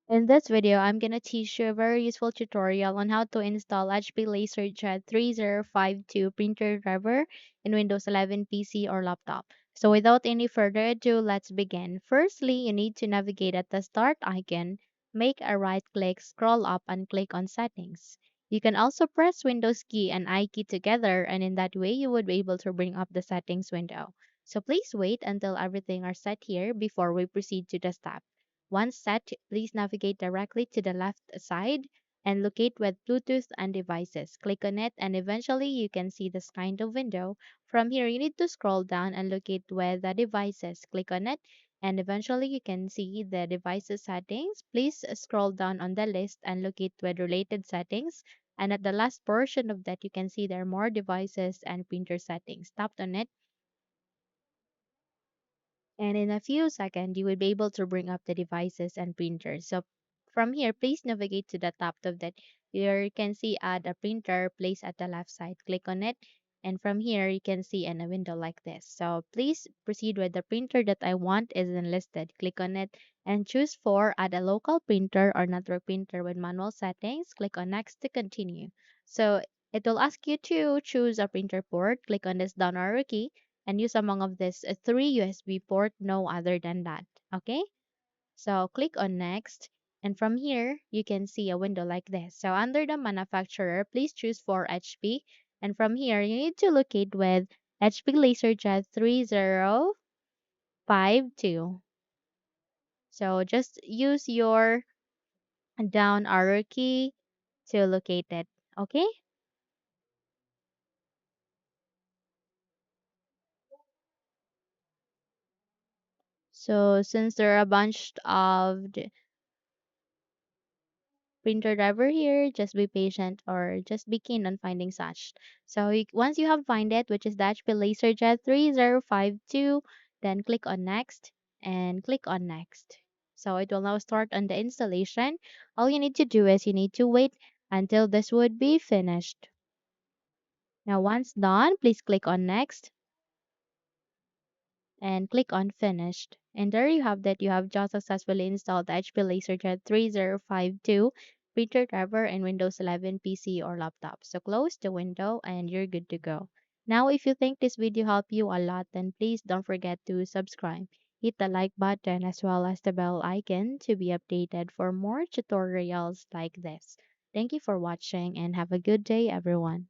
In this video, I'm gonna teach you a very useful tutorial on how to install HP LaserJet 3052 printer driver in Windows 11 PC or laptop. So without any further ado, let's begin. Firstly, you need to navigate at the start icon, make a right click, scroll up and click on settings. You can also press Windows key and I key together, and in that way you would be able to bring up the settings window. So please wait until everything are set here before we proceed to the step. Once set, please navigate directly to the left side and locate with Bluetooth and devices. Click on it and eventually you can see this kind of window. From here, you need to scroll down and locate with the devices. Click on it and eventually you can see the devices settings. Please scroll down on the list and locate with related settings. And at the last portion of that, you can see there are more devices and printer settings. Tap on it and in a few seconds you will be able to bring up the devices and printers. So from here, please navigate to the top of that. Here you can see add a printer place at the left side. Click on it and from here you can see in a window like this. So please proceed with the printer that I want is enlisted. Click on it and choose for add a local printer or network printer with manual settings. Click on next to continue. So it will ask you to choose a printer port. Click on this down arrow key and use among of this three USB port, no other than that. Okay, so click on next and from here you can see a window like this. So under the manufacturer, please choose for HP and from here you need to locate with HP LaserJet 3052. So just use your down arrow key to locate it. Okay, so since there are a bunch of printer driver here, just be patient or just be keen on finding such. So once you have find it, which is the HP LaserJet 3052, then click on next and click on next. So it will now start on the installation. All you need to do is you need to wait until this would be finished. Now once done, please click on next and click on finished. And there you have that you have just successfully installed the HP LaserJet 3052 printer driver in Windows 11 PC or laptop. So close the window and you're good to go. Now if you think this video helped you a lot, then please don't forget to subscribe. Hit the like button as well as the bell icon to be updated for more tutorials like this. Thank you for watching and have a good day everyone.